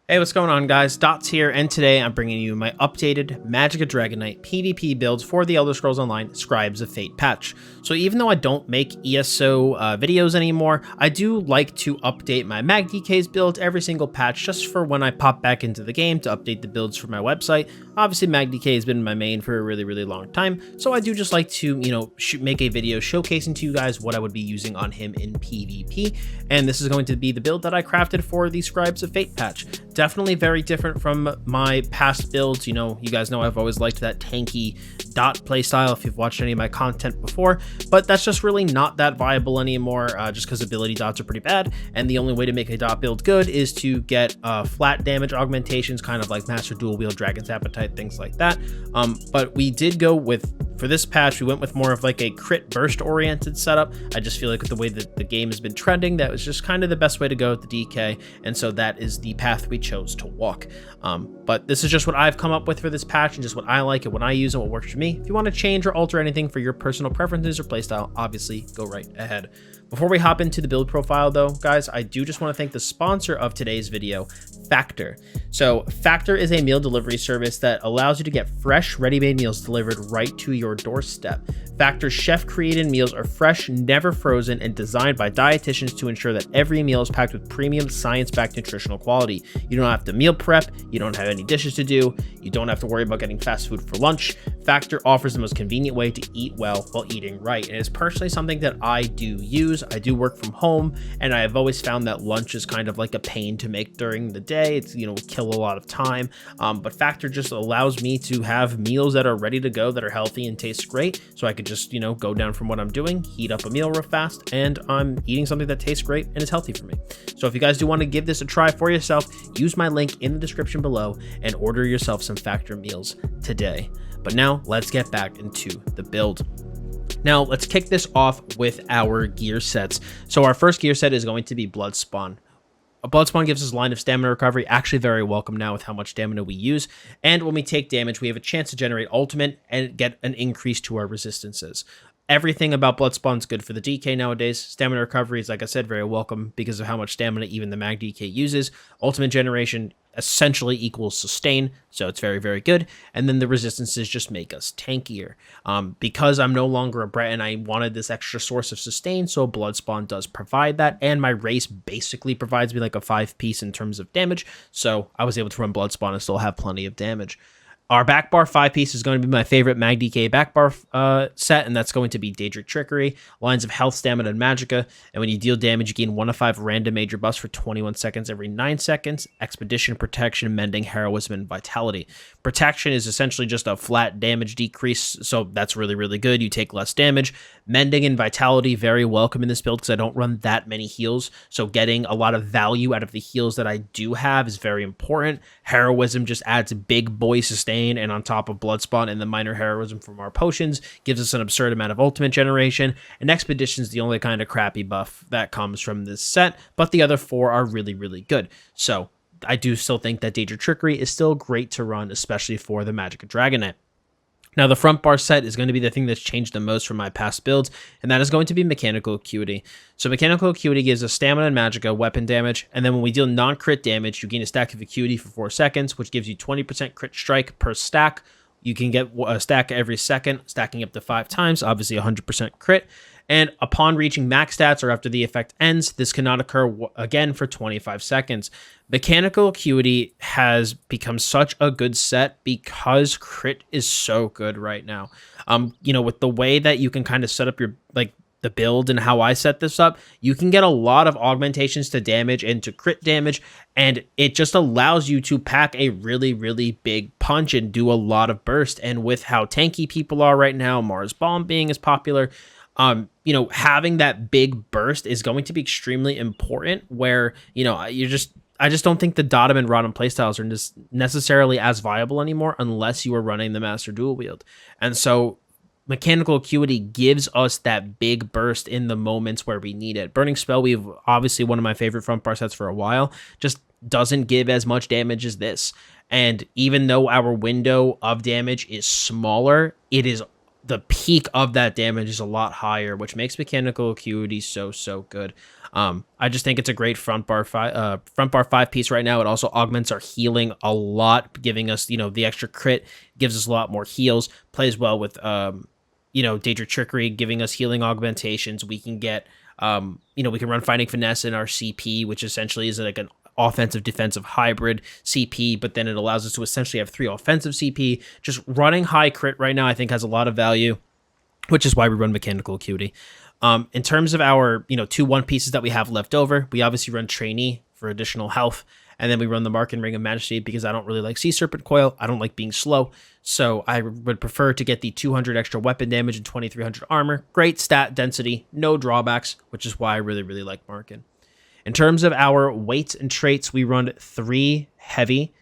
Hey, what's going on, guys? Dottz here, and today I'm bringing you my updated Magicka Dragonknight PvP builds for the Elder Scrolls Online Scribes of Fate patch. So even though I don't make ESO videos anymore, I do like to update my MagDK's build every single patch just for when I pop back into the game to update the builds for my website. Obviously, MagDK has been my main for a really long time, so I do just like to, make a video showcasing to you guys what I would be using on him in PvP, and this is going to be the build that I crafted for the Scribes of Fate patch. Definitely very different from my past builds. You guys know I've always liked that tanky DoT playstyle if you've watched any of my content before, but that's just really not that viable anymore, just because ability dots are pretty bad, and the only way to make a DoT build good is to get flat damage augmentations, kind of like Master Dual Wield, Dragon's Appetite, things like that. But we did go with, for this patch, we went with more of like a crit burst oriented setup. I just feel like with the way that the game has been trending, that was just kind of the best way to go with the DK, and so that is the path we chose to walk. But this is just what I've come up with for this patch and just what I like and what I use and what works for me. If you want to change or alter anything for your personal preferences or playstyle, obviously go right ahead. Before we hop into the build profile though, guys, I do just want to thank the sponsor of today's video, Factor. So Factor is a meal delivery service that allows you to get fresh, ready-made meals delivered right to your doorstep. Factor's chef-created meals are fresh, never frozen, and designed by dietitians to ensure that every meal is packed with premium, science-backed nutritional quality. You don't have to meal prep, you don't have any dishes to do, you don't have to worry about getting fast food for lunch. Factor offers the most convenient way to eat well while eating right, and it's personally something that I do use. I do work from home, and I have always found that lunch is kind of like a pain to make during the day. It's, kill a lot of time, but Factor just allows me to have meals that are ready to go, that are healthy and taste great, so I could just, go down from what I'm doing, heat up a meal real fast, and I'm eating something that tastes great and is healthy for me. So if you guys do want to give this a try for yourself, use my link in the description below and order yourself some Factor meals today. But now let's get back into the build. Now let's kick this off with our gear sets. So our first gear set is going to be Bloodspawn. A Bloodspawn gives us line of stamina recovery, actually very welcome now with how much stamina we use. And when we take damage, we have a chance to generate ultimate and get an increase to our resistances. Everything about Bloodspawn is good for the DK nowadays. Stamina recovery is, like I said, very welcome because of how much stamina even the MagDK uses. Ultimate generation essentially equals sustain, so it's very good. And then the resistances just make us tankier. Because I'm no longer a Breton, I wanted this extra source of sustain, so Bloodspawn does provide that, and my race basically provides me like a 5-piece in terms of damage, so I was able to run Bloodspawn and still have plenty of damage. Our back bar 5-piece is going to be my favorite MagDK back bar set, and that's going to be Daedric Trickery, Lines of Health, Stamina, and Magicka. And when you deal damage, you gain 1 of 5 random major buffs for 21 seconds every 9 seconds. Expedition, Protection, Mending, Heroism, and Vitality. Protection is essentially just a flat damage decrease, so that's really good. You take less damage. Mending and Vitality, very welcome in this build because I don't run that many heals, so getting a lot of value out of the heals that I do have is very important. Heroism just adds big boy sustain, and on top of Bloodspawn and the minor heroism from our potions, gives us an absurd amount of ultimate generation, and Expedition is the only kind of crappy buff that comes from this set, but the other 4 are really good. So I do still think that Daedric Trickery is still great to run, especially for the Magicka Dragonknight. Now, the front bar set is going to be the thing that's changed the most from my past builds, and that is going to be Mechanical Acuity. So Mechanical Acuity gives us stamina and magicka, weapon damage, and then when we deal non-crit damage, you gain a stack of Acuity for 4 seconds, which gives you 20% crit strike per stack. You can get a stack every second, stacking up to 5 times, obviously 100% crit. And upon reaching max stats or after the effect ends, this cannot occur again for 25 seconds. Mechanical Acuity has become such a good set because crit is so good right now. With the way that you can kind of set up your, the build and how I set this up, you can get a lot of augmentations to damage and to crit damage, and it just allows you to pack a really big punch and do a lot of burst. And with how tanky people are right now, Mars Bomb being as popular, having that big burst is going to be extremely important, where, I just don't think the Dottom and Rodham playstyles are necessarily as viable anymore unless you are running the Master Dual Wield. And so Mechanical Acuity gives us that big burst in the moments where we need it. Burning Spell Weave, obviously one of my favorite front bar sets for a while, just doesn't give as much damage as this. And even though our window of damage is smaller, it is the peak of that damage is a lot higher, which makes mechanical acuity so good. I just think it's a great front bar 5 piece right now. It also augments our healing a lot, giving us, the extra crit, gives us a lot more heals, plays well with, Daedric Trickery, giving us healing augmentations. We can get, we can run Fighting Finesse in our CP, which essentially is like an offensive defensive hybrid CP, but then it allows us to essentially have 3 offensive CP. Just running high crit right now, I think, has a lot of value, which is why we run mechanical acuity. In terms of our, 2 1 pieces that we have left over, we obviously run Trainee for additional health, and then we run the Mark and Ring of Majesty because I don't really like Sea Serpent Coil. I don't like being slow, so I would prefer to get the 200 extra weapon damage and 2300 armor. Great stat density, no drawbacks, which is why I really like Markin. In terms of our weights and traits, we run 3 heavy,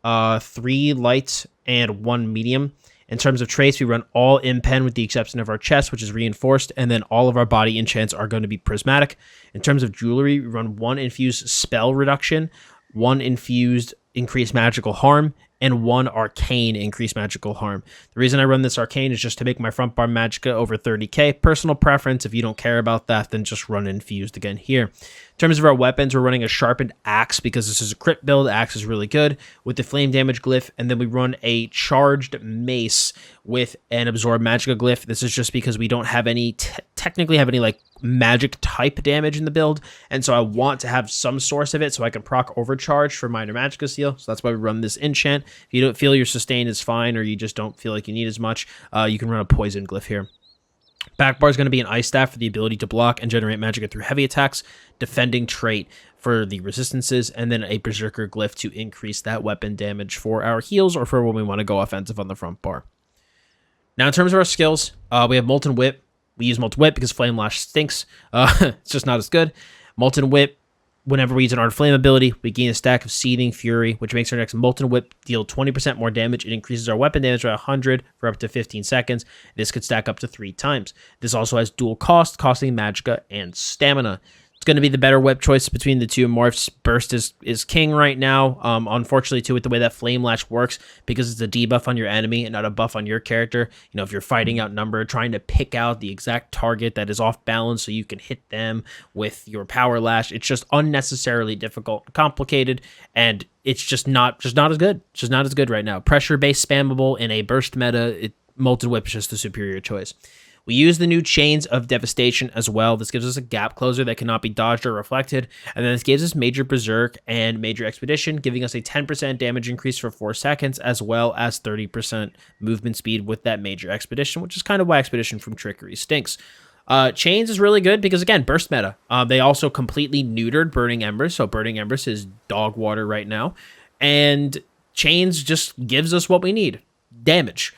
3 light, and 1 medium. In terms of traits, we run all impen with the exception of our chest, which is reinforced, and then all of our body enchants are going to be prismatic. In terms of jewelry, we run 1 infused spell reduction, 1 infused increased magical harm, and 1 arcane increased magical harm. The reason I run this arcane is just to make my front bar Magicka over 30k. Personal preference. If you don't care about that, then just run infused again here. In terms of our weapons, we're running a sharpened axe because this is a crit build. Axe is really good with the flame damage glyph, and then we run a charged mace with an absorb Magicka glyph. This is just because we don't have any technically have any like magic type damage in the build, and so I want to have some source of it so I can proc overcharge for minor Magicka seal. So that's why we run this enchant. If you don't feel your sustain is fine, or you just don't feel like you need as much, you can run a poison glyph here. Back bar is going to be an ice staff for the ability to block and generate Magicka through heavy attacks, defending trait for the resistances, and then a berserker glyph to increase that weapon damage for our heals or for when we want to go offensive on the front bar. Now in terms of our skills, we have Molten Whip. We use Molten Whip because Flame Lash stinks. It's just not as good. Molten Whip, whenever we use an Art of Flame ability, we gain a stack of Seething Fury, which makes our next Molten Whip deal 20% more damage. It increases our weapon damage by 100 for up to 15 seconds. This could stack up to 3 times. This also has dual cost, costing Magicka and Stamina. It's going to be the better whip choice between the 2 morphs. Burst is king right now. Unfortunately, too, with the way that Flame Lash works, because it's a debuff on your enemy and not a buff on your character. If you're fighting outnumbered, trying to pick out the exact target that is off balance so you can hit them with your Power Lash, it's just unnecessarily difficult and complicated, and it's just not as good. It's just not as good right now. Pressure-based spammable in a burst meta, Molten Whip is just the superior choice. We use the new Chains of Devastation as well. This gives us a gap closer that cannot be dodged or reflected. And then this gives us Major Berserk and Major Expedition, giving us a 10% damage increase for 4 seconds, as well as 30% movement speed with that Major Expedition, which is kind of why Expedition from Trickery stinks. Chains is really good because, again, burst meta. They also completely neutered Burning Embers, so Burning Embers is dog water right now. And Chains just gives us what we need. Damage,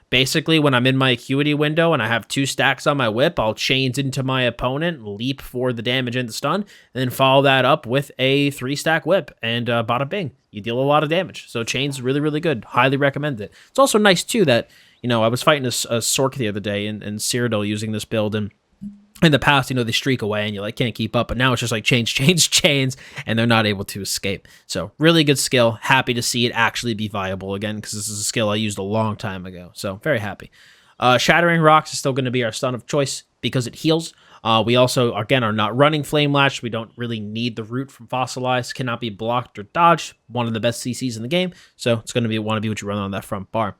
basically when I'm in my acuity window and I have 2 stacks on my whip, I'll chains into my opponent, leap for the damage and the stun, and then follow that up with a 3-stack whip, and bada bing, you deal a lot of damage. So chains really good. Highly recommend it. It's also nice too that I was fighting a Sork the other day in Cyrodiil using this build, and in the past, they streak away and you can't keep up, but now it's just like chains, and they're not able to escape. So really good skill. Happy to see it actually be viable again, because this is a skill I used a long time ago. So very happy. Shattering Rocks is still going to be our stun of choice because it heals. We also, again, are not running Flame Lash. We don't really need the root from Fossilized. Cannot be blocked or dodged. One of the best CCs in the game. So it's going to want to be what you run on that front bar.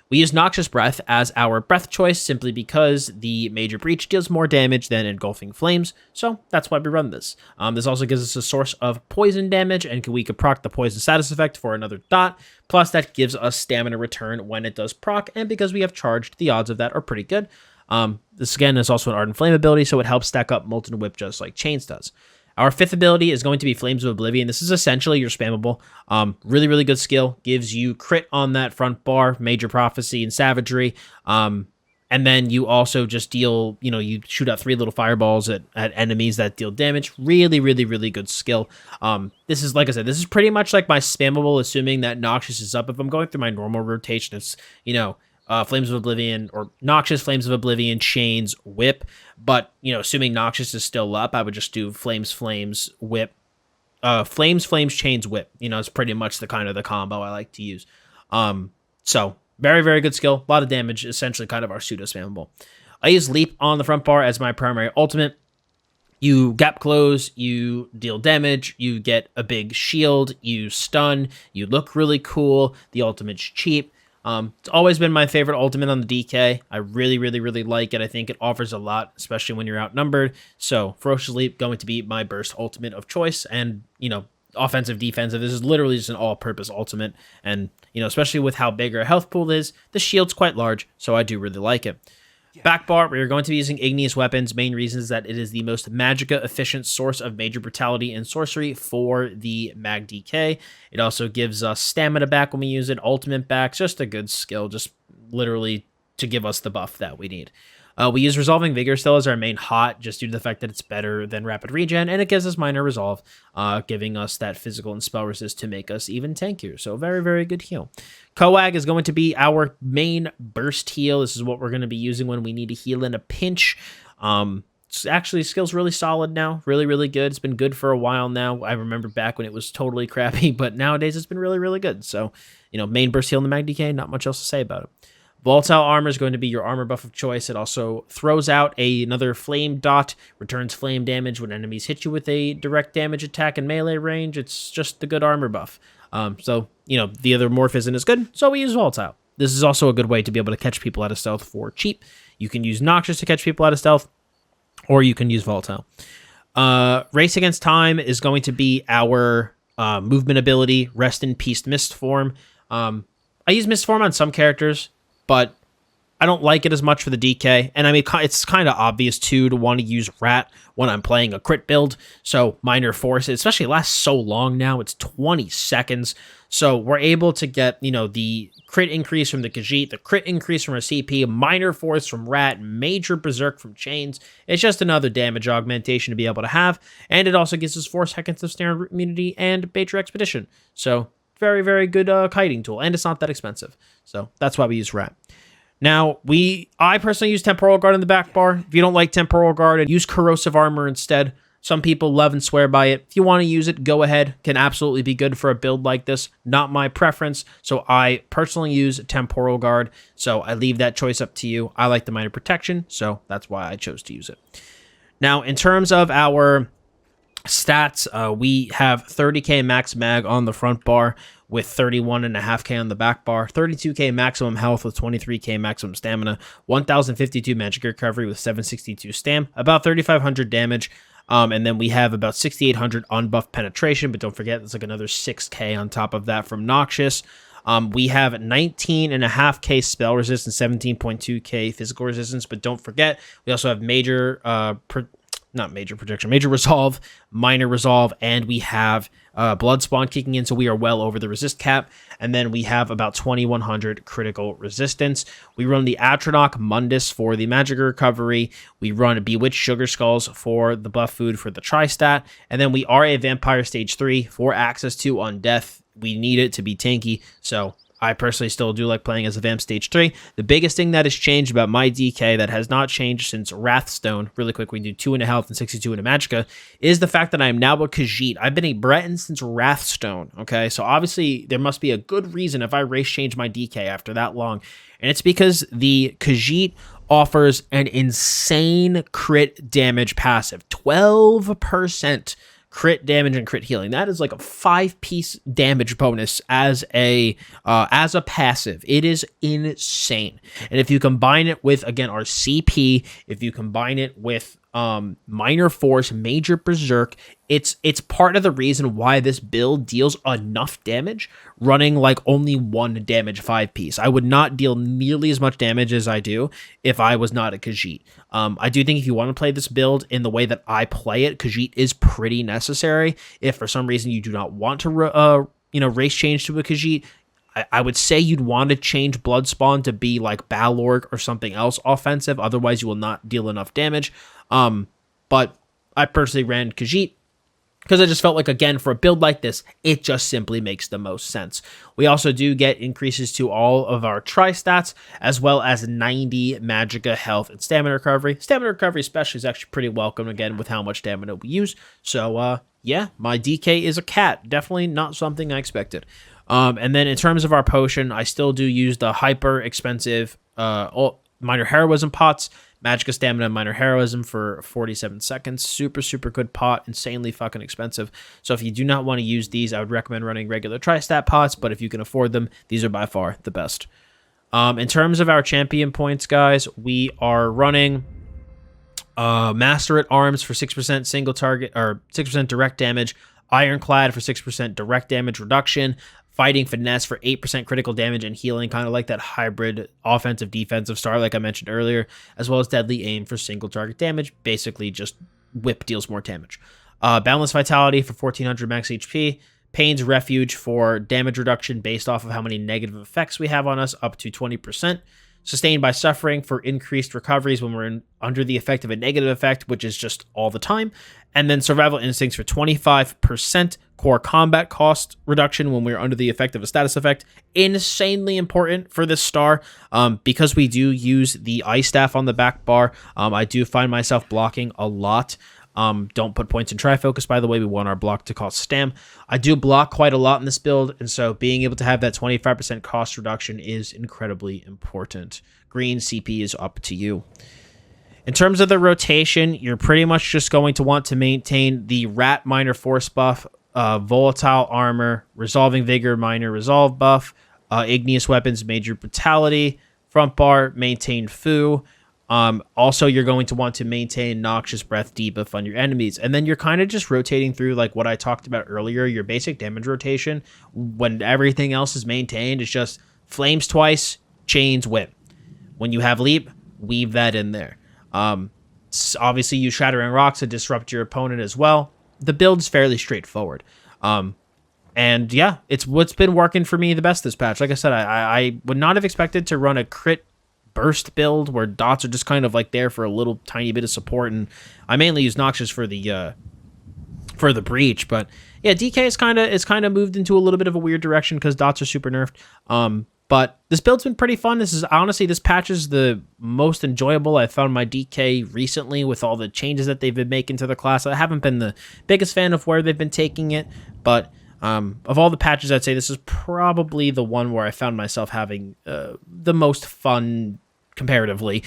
We use Noxious Breath as our breath choice simply because the Major Breach deals more damage than Engulfing Flames, so that's why we run this. This also gives us a source of poison damage, and we could proc the poison status effect for another dot, plus that gives us stamina return when it does proc, and because we have charged, the odds of that are pretty good. This again is also an Ardent Flame ability, so it helps stack up Molten Whip just like Chains does. Our 5th ability is going to be Flames of Oblivion. This is essentially your spammable. Really good skill. Gives you crit on that front bar, Major Prophecy, and Savagery. And then you also just deal, you shoot out 3 little fireballs at enemies that deal damage. Really good skill. This is, like I said, this is pretty much like my spammable, assuming that Noxious is up. If I'm going through my normal rotation, it's, Flames of Oblivion, or Noxious, Flames of Oblivion, Chains, Whip. But, assuming Noxious is still up, I would just do Flames, Whip. Flames, Chains, Whip. It's pretty much the kind of the combo I like to use. So, Very, very good skill. A lot of damage, essentially kind of our pseudo-spammable. I use Leap on the front bar as my primary ultimate. You gap close, you deal damage, you get a big shield, you stun, you look really cool, the ultimate's cheap. It's always been my favorite ultimate on the DK. I really, really, really like it. I think it offers a lot, especially when you're outnumbered. So, Ferocious Leap going to be my burst ultimate of choice, and, you know, offensive, defensive. This is literally just an all-purpose ultimate, and, you know, especially with how big our health pool is, the shield's quite large, so I do really like it. Back bar, we are going to be using igneous weapons. Main reason is that it is the most Magicka efficient source of major brutality and sorcery for the MagDK. It also gives us stamina back when we use it, ultimate back, just a good skill, just literally to give us the buff that we need. We use Resolving Vigor still as our main hot, just due to the fact that it's better than Rapid Regen, and it gives us Minor Resolve, giving us that physical and spell resist to make us even tankier. So very, very good heal. Coag is going to be our main burst heal. This is what we're going to be using when we need to heal in a pinch. Actually, skill's really solid now. Really, really good. It's been good for a while now. I remember back when it was totally crappy, but nowadays it's been really, really good. So, you know, main burst heal in the MagDK, not much else to say about it. Volatile Armor is going to be your armor buff of choice. It also throws out another flame dot, returns flame damage when enemies hit you with a direct damage attack in melee range. It's just the good armor buff. So, you know, the other morph isn't as good, so we use Volatile. This is also a good way to be able to catch people out of stealth for cheap. You can use Noxious to catch people out of stealth, or you can use Volatile. Race Against Time is going to be our movement ability, Rest in Peace Mist Form. I use Mist Form on some characters, but I don't like it as much for the DK. And I mean, it's kind of obvious, too, to want to use Rat when I'm playing a crit build. So Minor Force, especially lasts so long now. It's 20 seconds. So we're able to get, you know, the crit increase from the Khajiit, the crit increase from our CP, Minor Force from Rat, Major Berserk from Chains. It's just another damage augmentation to be able to have. And it also gives us 4 seconds of Snare Immunity and Bait Expedition. So very, very good kiting tool. And it's not that expensive. So that's why we use Rat. Now, I personally use Temporal Guard in the back bar. If you don't like Temporal Guard, use Corrosive Armor instead. Some people love and swear by it. If you want to use it, go ahead. Can absolutely be good for a build like this. Not my preference, so I personally use Temporal Guard. So I leave that choice up to you. I like the Minor Protection, so that's why I chose to use it. Now, in terms of our stats, we have 30k max mag on the front bar with 31.5k on the back bar, 32k maximum health with 23k maximum stamina, 1052 magic recovery with 762 stam, about 3500 damage, and then we have about 6800 unbuffed penetration, but don't forget, there's like another 6k on top of that from Noxious. We have 19.5k spell resistance, 17.2k physical resistance, but don't forget, we also have major resolve, minor resolve, and we have blood spawn kicking in, so we are well over the resist cap. And then we have about 2100 critical resistance. We run the Atronach Mundus for the magic recovery. We run Bewitched Sugar Skulls for the buff food for the tri-stat. And then we are a Vampire Stage 3 for access to Undeath. We need it to be tanky, so I personally still do like playing as a Vamp Stage 3. The biggest thing that has changed about my DK that has not changed since Wrathstone, really quick, we do 2 in a health and 62 in a Magicka, is the fact that I am now a Khajiit. I've been a Breton since Wrathstone, okay? So obviously there must be a good reason if I race change my DK after that long. And it's because the Khajiit offers an insane crit damage passive, 12% crit damage and crit healing. That is like a 5-piece damage bonus as a passive. It is insane. And if you combine it with, again, our CP, if you combine it with Minor Force, Major Berserk, it's part of the reason why this build deals enough damage, running like only 1 damage 5-piece. I would not deal nearly as much damage as I do if I was not a Khajiit. I do think if you want to play this build in the way that I play it, Khajiit is pretty necessary. If for some reason you do not want to race change to a Khajiit, I would say you'd want to change Bloodspawn to be like Balorg or something else offensive. Otherwise, you will not deal enough damage. But I personally ran Khajiit because I just felt like, again, for a build like this, it just simply makes the most sense. We also do get increases to all of our tri-stats, as well as 90 Magicka health and stamina recovery. Stamina recovery especially is actually pretty welcome, again, with how much stamina we use. So, yeah, my DK is a cat. Definitely not something I expected. And then in terms of our potion, I still do use the hyper expensive minor heroism pots. Magicka Stamina, Minor Heroism for 47 seconds. Super, super good pot. Insanely fucking expensive. So if you do not want to use these, I would recommend running regular tri-stat pots. But if you can afford them, these are by far the best. In terms of our champion points, guys, we are running Master at Arms for 6% single target, or 6% direct damage. Ironclad for 6% direct damage reduction. Fighting Finesse for 8% critical damage and healing, kind of like that hybrid offensive-defensive star like I mentioned earlier, as well as Deadly Aim for single target damage. Basically, just whip deals more damage. Boundless Vitality for 1400 max HP. Pain's Refuge for damage reduction based off of how many negative effects we have on us, up to 20%. Sustained by Suffering for increased recoveries when we're under the effect of a negative effect, which is just all the time. And then Survival Instincts for 25% core combat cost reduction when we're under the effect of a status effect. Insanely important for this star, because we do use the ice staff on the back bar. I do find myself blocking a lot. Don't put points in Trifocus, by the way. We want our block to cost stam. I do block quite a lot in this build, and so being able to have that 25% cost reduction is incredibly important. Green CP is up to you. In terms of the rotation, you're pretty much just going to want to maintain the Rat Minor Force buff, Volatile Armor, Resolving Vigor Minor Resolve buff, Igneous Weapons Major Brutality, Front Bar, maintain Fu. Also, you're going to want to maintain Noxious Breath debuff on your enemies. And then you're kind of just rotating through like what I talked about earlier, your basic damage rotation. When everything else is maintained, it's just Flames twice, Chains, Whip. When you have Leap, weave that in there. Obviously, use Shattering Rocks to disrupt your opponent as well. The build's fairly straightforward. And yeah, it's what's been working for me the best this patch. Like I said, I would not have expected to run a crit burst build where dots are just kind of like there for a little tiny bit of support, and I mainly use Noxious for the breach. But yeah, DK is kind of moved into a little bit of a weird direction because dots are super nerfed. But this build's been pretty fun. This patch is the most enjoyable I found my DK recently with all the changes that they've been making to the class. I haven't been the biggest fan of where they've been taking it, but of all the patches, I'd say this is probably the one where I found myself having the most fun comparatively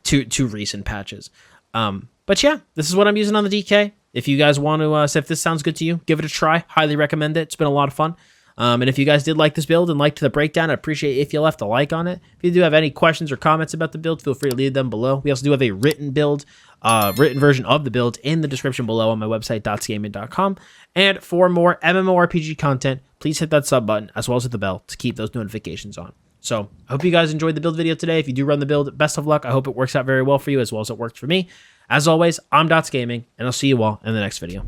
to recent patches. But yeah, this is what I'm using on the DK. If you guys want to, if this sounds good to you, give it a try. Highly recommend it. It's been a lot of fun. And if you guys did like this build and liked the breakdown, I'd appreciate it if you left a like on it. If you do have any questions or comments about the build, feel free to leave them below. We also do have a written version of the build in the description below on my website, dottsgaming.com. And for more MMORPG content, please hit that sub button as well as hit the bell to keep those notifications on. So I hope you guys enjoyed the build video today. If you do run the build, best of luck. I hope it works out very well for you as well as it worked for me. As always, I'm Dottz Gaming, and I'll see you all in the next video.